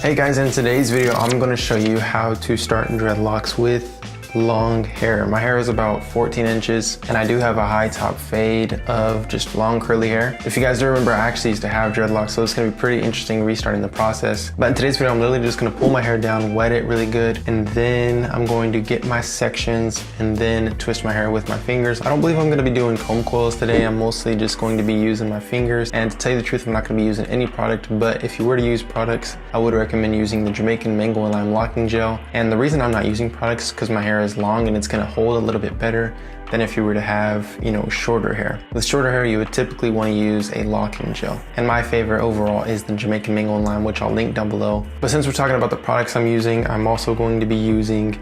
Hey guys, in today's video, I'm going to show you how to start dreadlocks with long hair. My hair is about 14 inches and I do have a high top fade of just long curly hair. If you guys do remember, I actually used to have dreadlocks, so it's going to be pretty interesting restarting the process. But in today's video, I'm literally just going to pull my hair down, wet it really good, and then I'm going to get my sections and then twist my hair with my fingers. I don't believe I'm going to be doing comb coils today. I'm mostly just going to be using my fingers, and to tell you the truth, I'm not going to be using any product, but if you were to use products, I would recommend using the Jamaican Mango and Lime Locking Gel. And the reason I'm not using products is because my hair is long and it's going to hold a little bit better than if you were to have, shorter hair. With shorter hair, you would typically want to use a locking gel. And my favorite overall is the Jamaican Mango and Lime, which I'll link down below. But since we're talking about the products I'm using, I'm also going to be using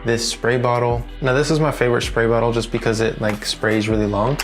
this spray bottle. Now this is my favorite spray bottle just because it sprays really long,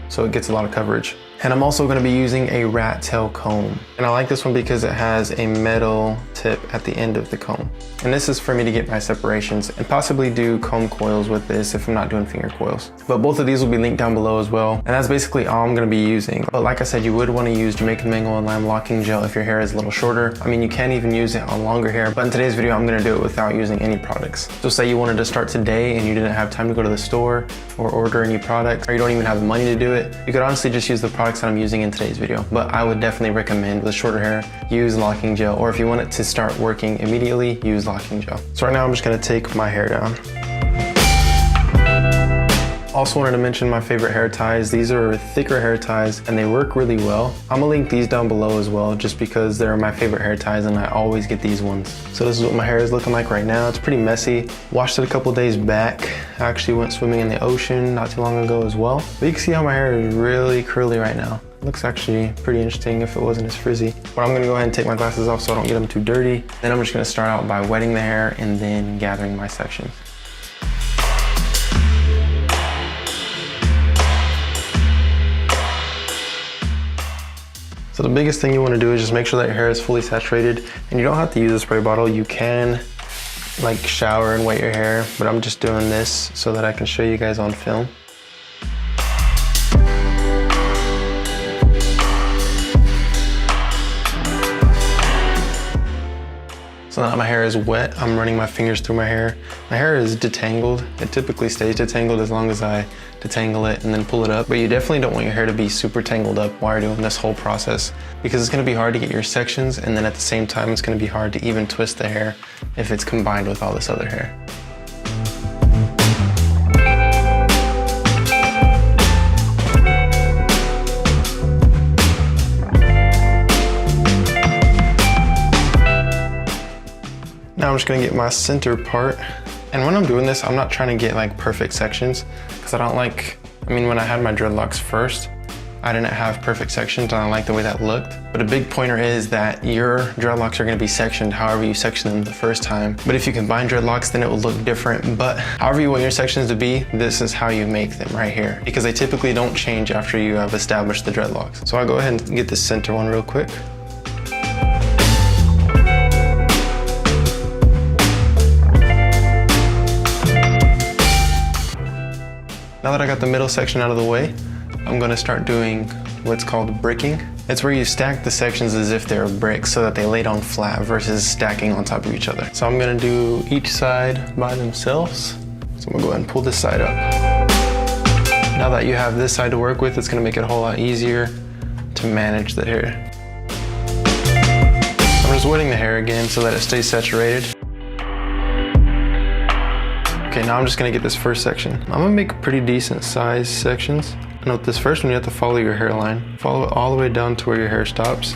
so it gets a lot of coverage. And I'm also going to be using a rat tail comb. And I like this one because it has a metal tip at the end of the comb. And this is for me to get my separations and possibly do comb coils with this if I'm not doing finger coils. But both of these will be linked down below as well. And that's basically all I'm going to be using. But like I said, you would want to use Jamaican Mango and Lime Locking Gel if your hair is a little shorter. I mean, you can even use it on longer hair, but in today's video, I'm going to do it without using any products. So say you wanted to start today and you didn't have time to go to the store or order any product, or you don't even have the money to do it, you could honestly just use the products that I'm using in today's video. But I would definitely recommend with shorter hair, use locking gel, or if you want it to start working immediately, use locking gel. So right now I'm just gonna take my hair down. Also wanted to mention my favorite hair ties. These are thicker hair ties and they work really well. I'm gonna link these down below as well just because they're my favorite hair ties and I always get these ones. So this is what my hair is looking like right now. It's pretty messy. Washed it a couple days back. I actually went swimming in the ocean not too long ago as well. But you can see how my hair is really curly right now. Looks actually pretty interesting if it wasn't as frizzy. But I'm gonna go ahead and take my glasses off so I don't get them too dirty. Then I'm just gonna start out by wetting the hair and then gathering my sections. So the biggest thing you want to do is just make sure that your hair is fully saturated, and you don't have to use a spray bottle. You can shower and wet your hair, but I'm just doing this so that I can show you guys on film. So now my hair is wet, I'm running my fingers through my hair. My hair is detangled. It typically stays detangled as long as I detangle it and then pull it up. But you definitely don't want your hair to be super tangled up while you're doing this whole process, because it's gonna be hard to get your sections, and then at the same time, it's gonna be hard to even twist the hair if it's combined with all this other hair. Now I'm just gonna get my center part. And when I'm doing this, I'm not trying to get perfect sections, because I don't when I had my dreadlocks first, I didn't have perfect sections and I like the way that looked. But a big pointer is that your dreadlocks are gonna be sectioned however you section them the first time. But if you combine dreadlocks, then it will look different. But however you want your sections to be, this is how you make them right here, because they typically don't change after you have established the dreadlocks. So I'll go ahead and get the center one real quick. Now that I got the middle section out of the way, I'm gonna start doing what's called bricking. It's where you stack the sections as if they're bricks so that they lay down flat versus stacking on top of each other. So I'm gonna do each side by themselves. So I'm gonna go ahead and pull this side up. Now that you have this side to work with, it's gonna make it a whole lot easier to manage the hair. I'm just wetting the hair again so that it stays saturated. Okay, now I'm just gonna get this first section. I'm gonna make pretty decent size sections. And with this first one, you have to follow your hairline. Follow it all the way down to where your hair stops.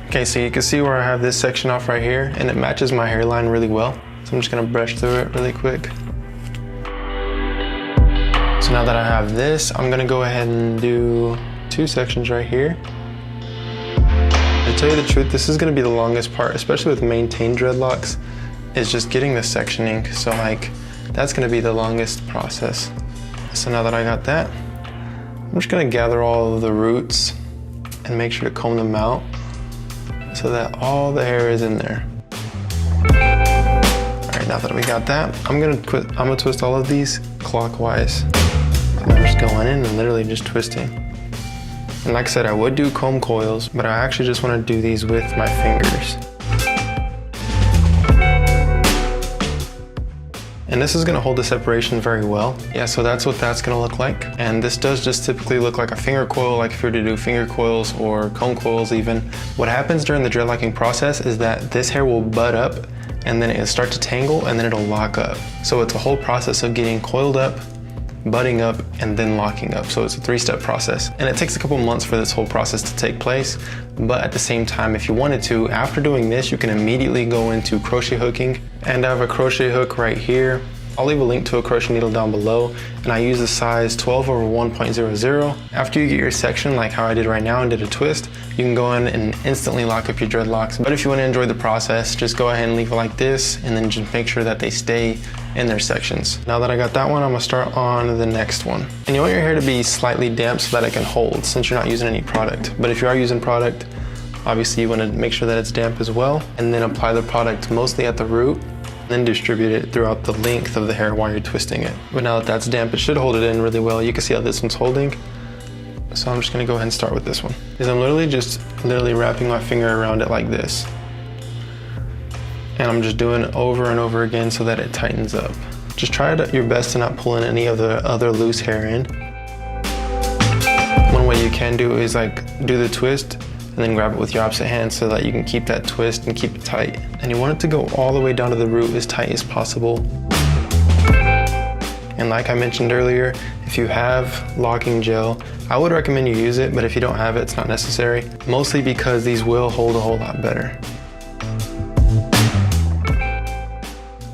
Okay, so you can see where I have this section off right here, and it matches my hairline really well. So I'm just gonna brush through it really quick. So now that I have this, I'm gonna go ahead and do two sections right here. To tell you the truth, this is gonna be the longest part, especially with maintained dreadlocks, is just getting the sectioning. So that's gonna be the longest process. So now that I got that, I'm just gonna gather all of the roots and make sure to comb them out so that all the hair is in there. All right, now that we got that, I'm gonna twist all of these clockwise. So I'm just going in and literally just twisting. And like I said, I would do comb coils, but I actually just want to do these with my fingers. And this is gonna hold the separation very well. Yeah, so that's what that's gonna look like. And this does just typically look like a finger coil, like if you were to do finger coils or comb coils even. What happens during the dreadlocking process is that this hair will bud up and then it'll start to tangle and then it'll lock up. So it's a whole process of getting coiled up, budding up, and then locking up. So it's a 3-step process. And it takes a couple months for this whole process to take place. But at the same time, if you wanted to, after doing this, you can immediately go into crochet hooking. And I have a crochet hook right here. I'll leave a link to a crochet needle down below. And I use the size 12/1.00. After you get your section, like how I did right now and did a twist, you can go in and instantly lock up your dreadlocks. But if you want to enjoy the process, just go ahead and leave it like this, and then just make sure that they stay in their sections. Now that I got that one, I'm gonna start on the next one. And you want your hair to be slightly damp so that it can hold, since you're not using any product. But if you are using product, obviously you want to make sure that it's damp as well, and then apply the product mostly at the root, then distribute it throughout the length of the hair while you're twisting it. But now that that's damp, it should hold it in really well. You can see how this one's holding. So I'm just gonna go ahead and start with this one. Because I'm literally wrapping my finger around it like this. And I'm just doing it over and over again so that it tightens up. Just try your best to not pull in any of the other loose hair in. One way you can do is like do the twist and then grab it with your opposite hand so that you can keep that twist and keep it tight. And you want it to go all the way down to the root as tight as possible. And like I mentioned earlier, if you have locking gel, I would recommend you use it, but if you don't have it, it's not necessary. Mostly because these will hold a whole lot better.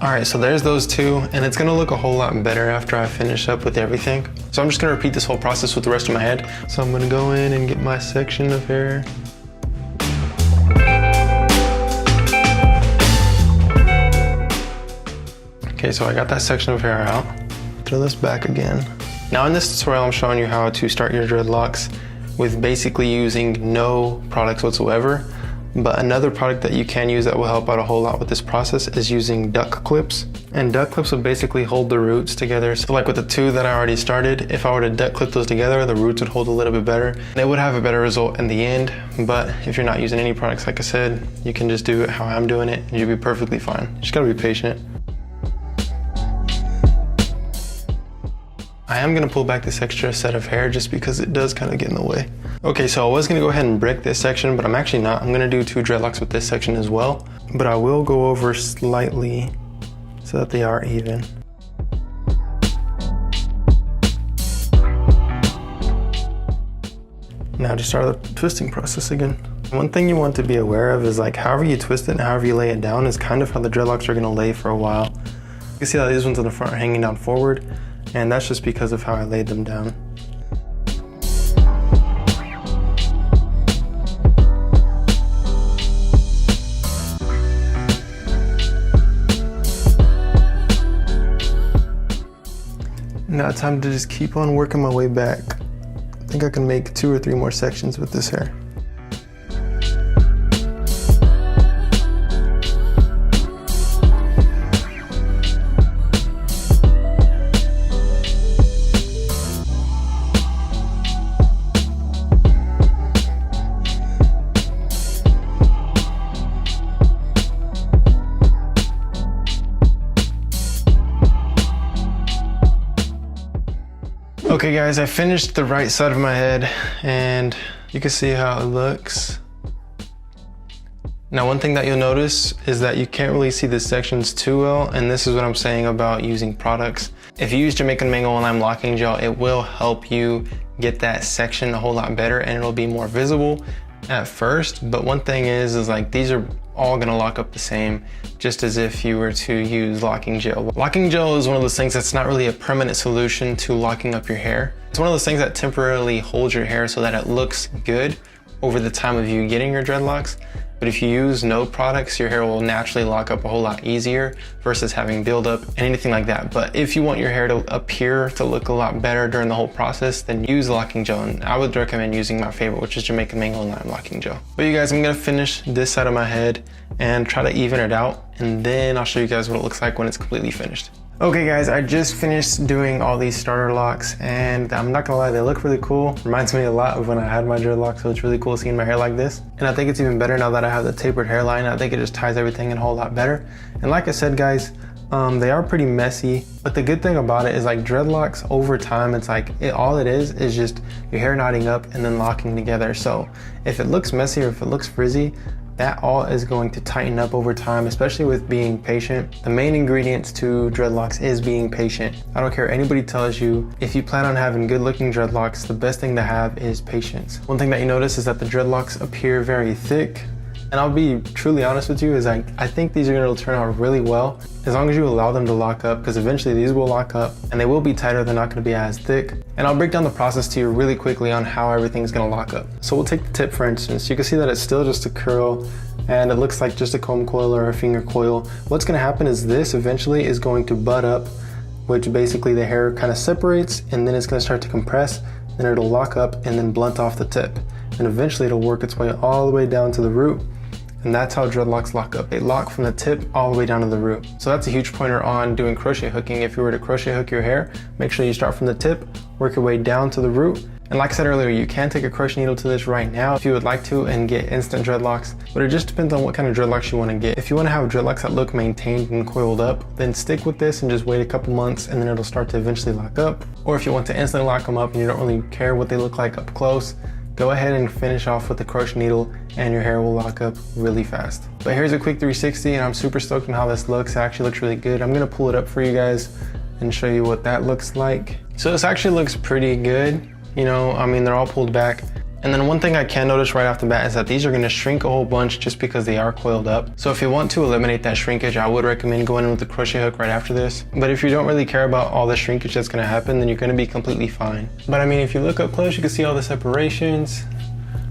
All right, so there's those two, and it's gonna look a whole lot better after I finish up with everything. So I'm just gonna repeat this whole process with the rest of my head. So I'm gonna go in and get my section of hair. Okay, so I got that section of hair out. Throw this back again. Now in this tutorial, I'm showing you how to start your dreadlocks with basically using no products whatsoever. But another product that you can use that will help out a whole lot with this process is using duck clips. And duck clips will basically hold the roots together. So like with the two that I already started, if I were to duck clip those together, the roots would hold a little bit better. And it would have a better result in the end. But if you're not using any products, like I said, you can just do it how I'm doing it and you'll be perfectly fine. You just gotta be patient. I am gonna pull back this extra set of hair just because it does kind of get in the way. Okay, so I was gonna go ahead and break this section, but I'm actually not. I'm gonna do 2 dreadlocks with this section as well, but I will go over slightly so that they are even. Now to start the twisting process again. One thing you want to be aware of is like however you twist it and however you lay it down is kind of how the dreadlocks are gonna lay for a while. You can see how these ones in the front are hanging down forward, and that's just because of how I laid them down. Now it's time to just keep on working my way back. I think I can make 2 or 3 more sections with this hair. Okay guys, I finished the right side of my head and you can see how it looks. Now one thing that you'll notice is that you can't really see the sections too well, and this is what I'm saying about using products. If you use Jamaican Mango and Lime Locking Gel, it will help you get that section a whole lot better and it'll be more visible at first. But one thing is like these are all gonna lock up the same, just as if you were to use locking gel. Locking gel is one of those things that's not really a permanent solution to locking up your hair. It's one of those things that temporarily holds your hair so that it looks good over the time of you getting your dreadlocks. But if you use no products, your hair will naturally lock up a whole lot easier versus having buildup and anything like that. But if you want your hair to appear to look a lot better during the whole process, then use locking gel. And I would recommend using my favorite, which is Jamaican Mango and Lime Locking Gel. But you guys, I'm gonna finish this side of my head and try to even it out. And then I'll show you guys what it looks like when it's completely finished. Okay guys, I just finished doing all these starter locks and I'm not gonna lie, they look really cool. Reminds me a lot of when I had my dreadlocks, so it's really cool seeing my hair like this. And I think it's even better now that I have the tapered hairline. I think it just ties everything in a whole lot better. And like I said guys, they are pretty messy, but the good thing about it is like dreadlocks over time, it's like all it is just your hair knotting up and then locking together. So if it looks messy or if it looks frizzy, that all is going to tighten up over time, especially with being patient. The main ingredients to dreadlocks is being patient. I don't care what anybody tells you, if you plan on having good looking dreadlocks, the best thing to have is patience. One thing that you notice is that the dreadlocks appear very thick. And I'll be truly honest with you, is I think these are gonna turn out really well as long as you allow them to lock up, because eventually these will lock up and they will be tighter, they're not gonna be as thick. And I'll break down the process to you really quickly on how everything's gonna lock up. So we'll take the tip for instance. You can see that it's still just a curl and it looks like just a comb coil or a finger coil. What's gonna happen is this eventually is going to butt up, which basically the hair kind of separates and then it's gonna start to compress, then it'll lock up and then blunt off the tip. And eventually it'll work its way all the way down to the root. And that's how dreadlocks lock up. They lock from the tip all the way down to the root. So that's a huge pointer on doing crochet hooking. If you were to crochet hook your hair, make sure you start from the tip, work your way down to the root. And like I said earlier, you can take a crochet needle to this right now if you would like to and get instant dreadlocks, but it just depends on what kind of dreadlocks you want to get. If you want to have dreadlocks that look maintained and coiled up, then stick with this and just wait a couple months and then it'll start to eventually lock up. Or if you want to instantly lock them up and you don't really care what they look like up close, go ahead and finish off with the crochet needle and your hair will lock up really fast. But here's a quick 360 and I'm super stoked on how this looks. It actually looks really good. I'm gonna pull it up for you guys and show you what that looks like. So this actually looks pretty good. You know, I mean, they're all pulled back. And then one thing I can notice right off the bat is that these are gonna shrink a whole bunch just because they are coiled up. So if you want to eliminate that shrinkage, I would recommend going in with the crochet hook right after this. But if you don't really care about all the shrinkage that's gonna happen, then you're gonna be completely fine. But I mean, if you look up close, you can see all the separations.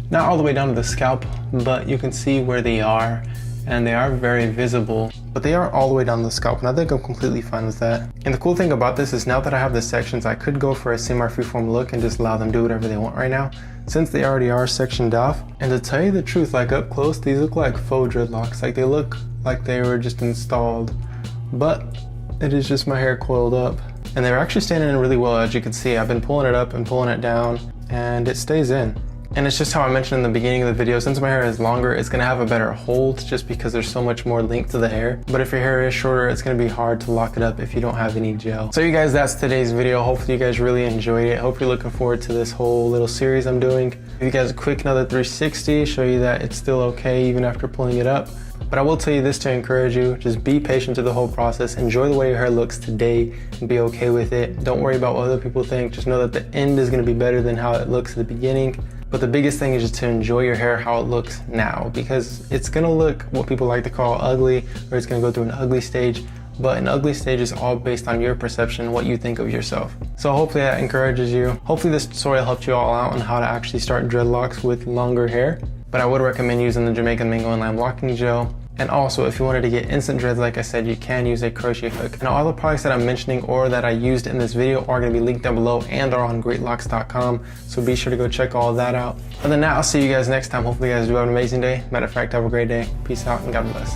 Not all the way down to the scalp, but you can see where they are. And they are very visible, but they are all the way down the scalp, and I think I'm completely fine with that. And the cool thing about this is now that I have the sections, I could go for a semi-freeform look and just allow them to do whatever they want right now, since they already are sectioned off. And to tell you the truth, like up close, these look like faux dreadlocks. Like they look like they were just installed, but it is just my hair coiled up. And they're actually standing in really well, as you can see. I've been pulling it up and pulling it down, and it stays in. And it's just how I mentioned in the beginning of the video, since my hair is longer, it's gonna have a better hold just because there's so much more length to the hair. But if your hair is shorter, it's gonna be hard to lock it up if you don't have any gel. So you guys, that's today's video. Hopefully you guys really enjoyed it. Hope you're looking forward to this whole little series I'm doing. Give you guys a quick another 360, show you that it's still okay even after pulling it up. But I will tell you this to encourage you, just be patient through the whole process. Enjoy the way your hair looks today and be okay with it. Don't worry about what other people think. Just know that the end is gonna be better than how it looks at the beginning. But the biggest thing is just to enjoy your hair how it looks now, because it's gonna look what people like to call ugly, or it's gonna go through an ugly stage. But an ugly stage is all based on your perception, what you think of yourself. So hopefully that encourages you. Hopefully this tutorial helped you all out on how to actually start dreadlocks with longer hair. But I would recommend using the Jamaican Mango and Lime Locking Gel. And also, if you wanted to get instant dreads, like I said, you can use a crochet hook. And all the products that I'm mentioning or that I used in this video are going to be linked down below and are on greatlocks.com. So be sure to go check all of that out. Other than that, I'll see you guys next time. Hopefully you guys do have an amazing day. Matter of fact, have a great day. Peace out and God bless.